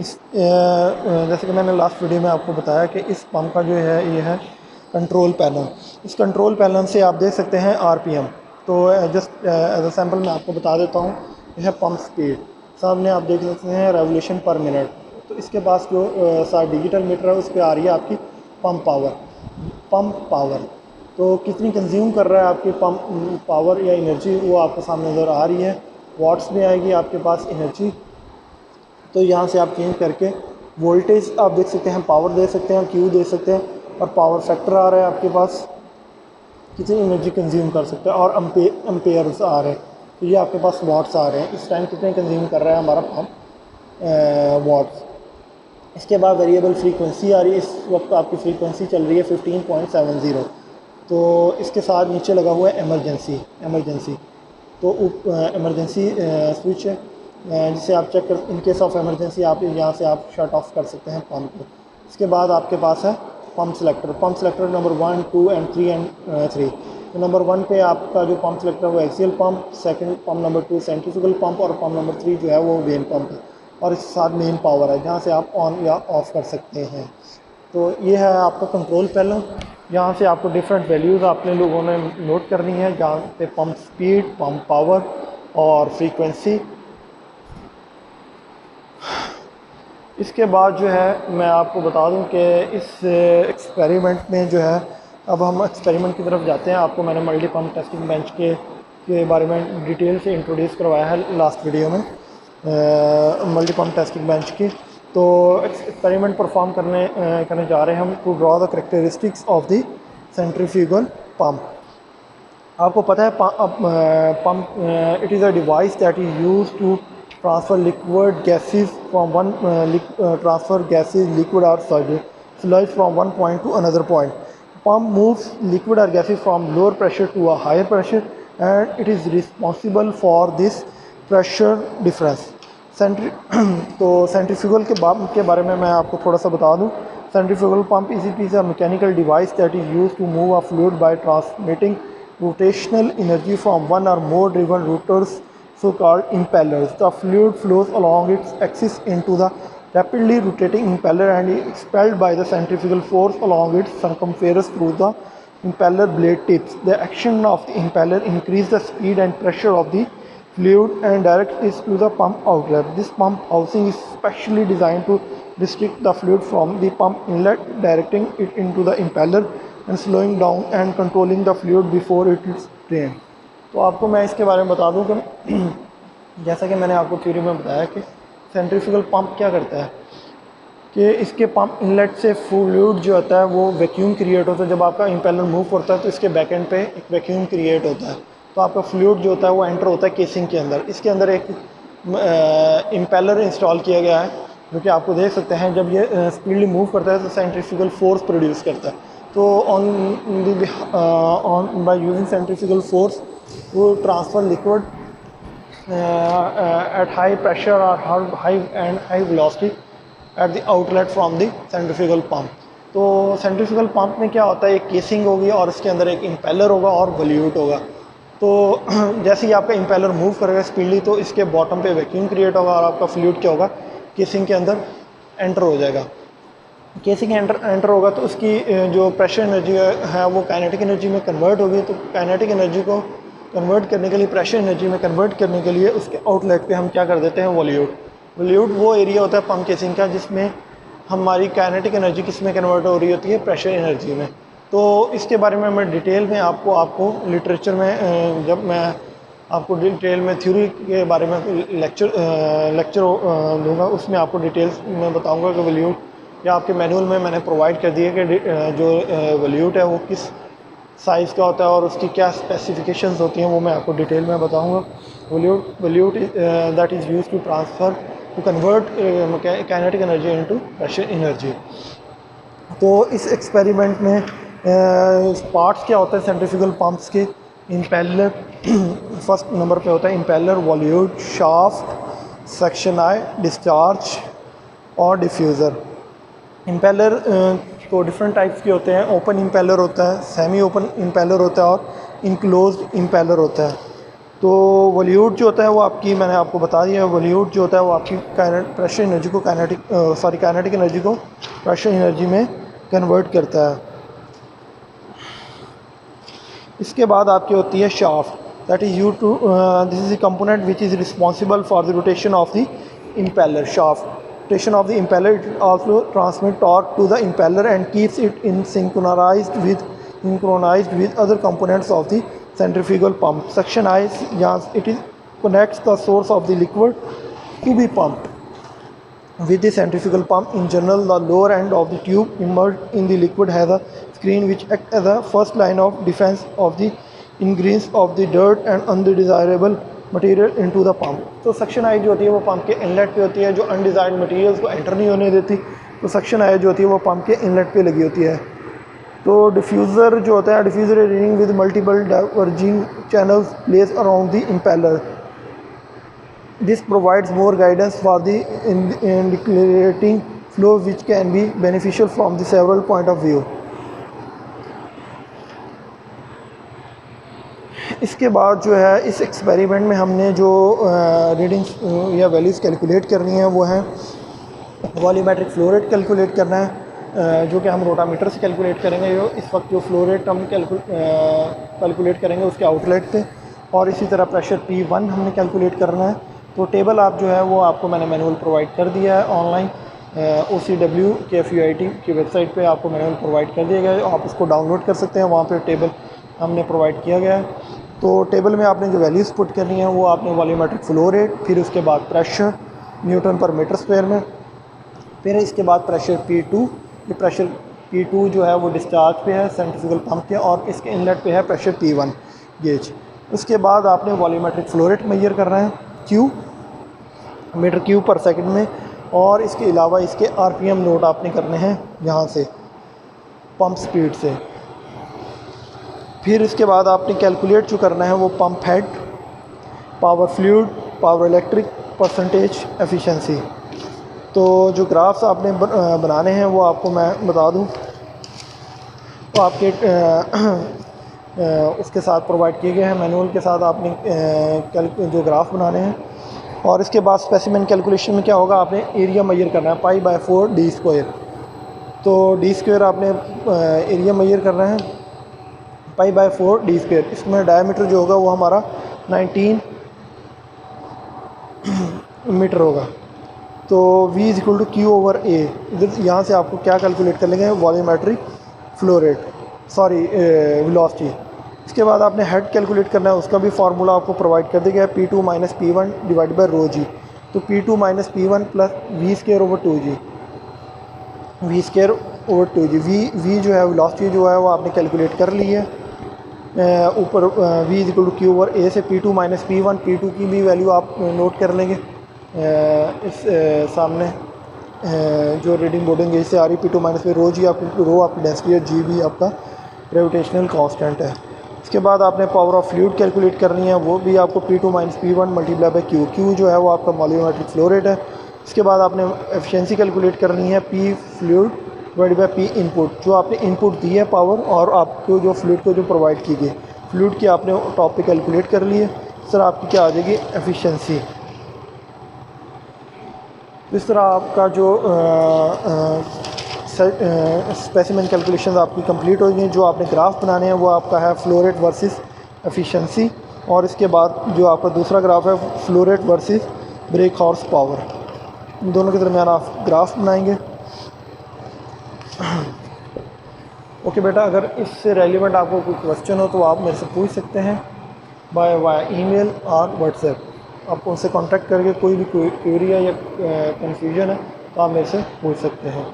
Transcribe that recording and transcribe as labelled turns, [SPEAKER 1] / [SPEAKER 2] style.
[SPEAKER 1] जैसे कि मैंने लास्ट वीडियो में आपको बताया कि इस पंप का जो है ये है कंट्रोल पैनल। इस कंट्रोल पैनल से आप देख सकते हैं आरपीएम। तो जस्ट एज अ सैम्पल मैं आपको बता देता हूँ। यह है पंप स्पीड, सामने आप देख सकते हैं रेवोल्यूशन पर मिनट। तो इसके पास जो डिजिटल मीटर है उस पर आ रही है आपकी पंप पावर। पंप पावर तो कितनी कंज्यूम कर रहा है आपकी पंप पावर या एनर्जी, वो आपको सामने नज़र आ रही है। वाट्स में आएगी आपके पास एनर्जी। तो यहाँ से आप चेंज करके वोल्टेज आप देख सकते हैं, पावर दे सकते हैं, क्यू दे सकते हैं, और पावर फैक्टर आ रहा है आपके पास, कितनी एनर्जी कंज्यूम कर सकते हैं, और अम्पेयर्स आ रहे हैं। तो ये आपके पास वाट्स आ रहे हैं, इस टाइम कितने कंज्यूम कर रहा है हमारा पंप वाट्स। इसके बाद वेरिएबल फ्रीक्वेंसी आ रही है, इस वक्त आपकी फ्रीक्वेंसी चल रही है 15.70। तो इसके साथ नीचे लगा हुआ है एमरजेंसी। तो एमरजेंसी स्विच है जिसे आप चेक कर, इन केस ऑफ एमरजेंसी आप यहाँ से आप शट ऑफ कर सकते हैं पंप को। इसके बाद आपके पास है pump selector number 1, 2 and 3 and 3। तो नंबर 1 पे आपका जो पंप सेलेक्टर है वो axial pump, second pump number 2 centrifugal pump, और पंप नंबर 3 जो है वो वेन पंप है। और इसके साथ मेन पावर है जहाँ से आप ऑन या ऑफ़ कर सकते हैं। तो ये है आपका कंट्रोल पैनल। यहाँ से आपको डिफरेंट वैल्यूज़ आपने लोगों ने नोट करनी है, जहाँ पे पंप स्पीड, पंप पावर और फ्रीक्वेंसी। इसके बाद जो है मैं आपको बता दूं कि इस एक्सपेरिमेंट में जो है, अब हम एक्सपेरिमेंट की तरफ जाते हैं। आपको मैंने मल्टी पंप टेस्टिंग बेंच के बारे में डिटेल से इंट्रोड्यूस करवाया है लास्ट वीडियो में, मल्टी पंप टेस्टिंग बेंच की। तो एक्सपेरिमेंट परफॉर्म करने जा रहे हैं हम, to draw the characteristics of the centrifugal pump. आपको पता है pump it is a device that is use to transfer liquid gases from one transfer gases liquid और solid from one point to another point. Pump moves liquid or gases from lower pressure to a higher pressure, and it is responsible for this pressure difference. तो centrifugal के बारे में मैं आपको थोड़ा सा बता दूं। Centrifugal pump is a mechanical device that is used to move a fluid by transmitting rotational energy from one or more driven rotors, so called impellers. The fluid flows along its axis into the rapidly rotating impeller and is expelled by the centrifugal force along its circumference through the impeller blade tips. The action of the impeller increases the speed and pressure of the fluid and directs it to the pump outlet. This pump housing is specially designed to restrict the fluid from the pump inlet, directing it into the impeller and slowing down and controlling the fluid before it is drain. तो आपको मैं इसके बारे में बता दूं कि जैसा कि मैंने आपको थ्योरी में बताया कि सेंट्रीफ्यूगल पंप क्या करता है कि इसके पंप इनलेट से फ्लूइड जो होता है वो वैक्यूम क्रिएट होता है। जब आपका इम्पेलर मूव करता है तो इसके बैक एंड पे एक वैक्यूम क्रिएट होता है। तो आपका फ्लूइड जो होता है वो एंटर होता है केसिंग के अंदर। इसके अंदर एक इम्पेलर इंस्टॉल किया गया है जो कि आपको देख सकते हैं। जब ये स्पीडली मूव करता है तो सेंट्रीफ्यूगल फोर्स प्रोड्यूस करता है। तो on by using centrifugal force वो transfer liquid at high pressure or high velocity at the outlet from the centrifugal pump। तो सेंट्रीफ्यूगल पंप में क्या होता है, एक केसिंग होगी और इसके अंदर एक इम्पेलर होगा और वॉल्यूट होगा। तो जैसे ही आपका इम्पेलर मूव करेगा स्पीडली तो इसके बॉटम पे वैक्यूम क्रिएट होगा और आपका फ्लूइड क्या होगा, केसिंग के अंदर एंटर हो जाएगा। केसिंग एंटर होगा तो उसकी जो प्रेशर एनर्जी है वो काइनेटिक एनर्जी में कन्वर्ट होगी। तो काइनेटिक एनर्जी को कन्वर्ट करने के लिए, प्रेशर एनर्जी में कन्वर्ट करने के लिए उसके आउटलेट पे हम क्या कर देते हैं, वॉल्यूट वो एरिया होता है पंप केसिंग का जिसमें हमारी काइनेटिक एनर्जी किस में कन्वर्ट हो रही होती है, प्रेशर एनर्जी में। तो इसके बारे में मैं डिटेल में आपको लिटरेचर में जब मैं आपको डिटेल में थ्योरी के बारे में लेक्चर दूंगा उसमें आपको डिटेल्स में बताऊंगा कि वॉल्यूट, या आपके मैनुअल में मैंने प्रोवाइड कर दिया कि जो वॉल्यूट है वो किस साइज़ का होता है और उसकी क्या स्पेसिफिकेशंस होती हैं, वो मैं आपको डिटेल में बताऊंगा। Volute that is used to transfer to convert kinetic energy into pressure energy. तो इस एक्सपेरिमेंट में पार्ट्स क्या होते हैं सेंट्रीफ्यूगल पंप्स के, इम्पेलर फर्स्ट नंबर पे होता है impeller, volute, shaft, suction eye, discharge और डिफ्यूज़र। इम्पेलर तो डिफरेंट टाइप्स के होते हैं। ओपन इम्पेलर होता है, सेमी ओपन इम्पेलर होता है और इनक्लोज्ड इम्पेलर होता है। तो वॉल्यूट जो होता है वो आपकी, मैंने आपको बता दिया, वॉल्यूट जो होता है वो आपकी प्रेशर एनर्जी को काइनेटिक एनर्जी को प्रेशर एनर्जी में कन्वर्ट करता है। इसके बाद आपकी होती है shaft, that is you to this is the component which is responsible for the rotation of the impeller shaft. Rotation of the impeller, it also transmit torque to the impeller and keeps it in synchronized with other components of the centrifugal pump. Section I, it is connects the source of the liquid to be pumped with the centrifugal pump. In general, the lower end of the tube immersed in the liquid has a screen which acts as a first line of defense of the ingress of the dirt and undesirable material into the pump. तो section I जो होती है वो pump के inlet पे होती है, जो अनडिज़ायर्ड मटेरियल्स को एंटर नहीं होने देती। तो सेक्शन आई जो होती है वो पंप के इनलेट पे लगी होती है। तो डिफ्यूज़र जो होता है, diffuser reading with multiple diverging channels place around the impeller. This provides more guidance for the indicating flow which can be beneficial from the several point of view. इसके बाद जो है इस एक्सपेरिमेंट में हमने जो रीडिंग्स या वैल्यूज़ कैलकुलेट करनी है वो है वॉल्यूमेट्रिक फ्लो रेट कैलकुलेट करना है, जो कि हम रोटामीटर से कैलकुलेट करेंगे। जो इस वक्त जो फ्लो रेट हम कैलकुलेट करेंगे उसके आउटलेट पे, और इसी तरह प्रेशर P1 हमने कैलकुलेट करना है। तो टेबल आप जो है वो आपको मैंने मैनुअल प्रोवाइड कर दिया है ऑनलाइन, OCW के FUIT की वेबसाइट पे आपको मैनुअल प्रोवाइड कर दिया गया है, आप उसको डाउनलोड कर सकते हैं, वहाँ पे टेबल हमने प्रोवाइड किया गया है। तो टेबल में आपने जो वैल्यूज़ पुट करनी है वो आपने वॉल्यूमेट्रिक फ्लो रेट, फिर उसके बाद प्रेशर न्यूटन पर मीटर स्क्वायर में, फिर इसके बाद प्रेशर P2, ये प्रेशर P2 जो है वो डिस्चार्ज पे है सेंट्रीफ्यूगल पंप के, और इसके इनलेट पे है प्रेशर P1 गेज। उसके बाद आपने वॉल्यूमेट्रिक फ्लो रेट मेजर करना है क्यू मीटर क्यूब पर सेकंड में, और इसके अलावा इसके RPM नोट आपने करने हैं यहाँ से पंप स्पीड से। फिर इसके बाद आपने कैलकुलेट जो करना है वो pump head, power fluid, power electric, percentage efficiency. तो जो ग्राफ्स आपने बनाने हैं वो आपको मैं बता दूं, तो आपके उसके साथ प्रोवाइड किए गए हैं मैनुअल के साथ आपने जो ग्राफ बनाने हैं। और इसके बाद स्पेसिमेन कैलकुलेशन में क्या होगा, आपने एरिया मेजर करना है π/4 d²। तो d² आपने एरिया मेजर करना है π/4 d²। इसमें डायमीटर जो होगा वो हमारा 19 मीटर होगा। तो V = Q/A। इधर यहाँ से आपको क्या कैलकुलेट कर लेंगे, volumetric flow rate, sorry velocity. इसके बाद आपने हेड कैलकुलेट करना है, उसका भी फार्मूला आपको प्रोवाइड कर दिया गया है, P2 - P1 / ρg। तो P2 - P1 + V²/2g, V²/2g। V जो है वेलोसिटी जो है वो आपने कैलकुलेट कर ली है। ऊपर V = Q/A से P2 - P1, P2 की भी वैल्यू आप नोट कर लेंगे इस सामने जो रीडिंग बोर्डिंग गेज से आ रही। P2 - P ρg आपकी, रो आपकी डेंसिटी है, G भी आपका ग्रेविटेशनल कांस्टेंट है। इसके बाद आपने पावर ऑफ फ्लूइड कैलकुलेट करनी है, वो भी आपको P2 - P1 × Q। Q जो है वो आपका वॉल्यूमेट्रिक फ्लो रेट है। इसके बाद आपने एफिशिएंसी कैलकुलेट करनी है, P फ्लूइड / P इनपुट, जो आपने इनपुट दी है पावर, और आपको जो फ्लूइड को जो प्रोवाइड की गई फ्लूइड की आपने टॉप पे कैलकुलेट कर ली है। इस तरह आपकी क्या आ जाएगी, एफिशिएंसी। इस तरह आपका जो स्पेसिमेन कैलकुलेशन आपकी कंप्लीट हो गई। जो आपने ग्राफ बनाने हैं वो आपका है फ्लो रेट वर्सेस एफिशिएंसी, और इसके बाद जो आपका दूसरा ग्राफ है flow rate versus brake horse power. इन दोनों के दरमियान आप ग्राफ बनाएंगे। ओके बेटा, अगर इससे रेलिवेंट आपको कोई क्वेश्चन हो तो आप मेरे से पूछ सकते हैं वाया ईमेल और व्हाट्सएप। आप उनसे कांटेक्ट करके कोई भी क्वेरी है या कन्फ्यूजन है तो आप मेरे से पूछ सकते हैं।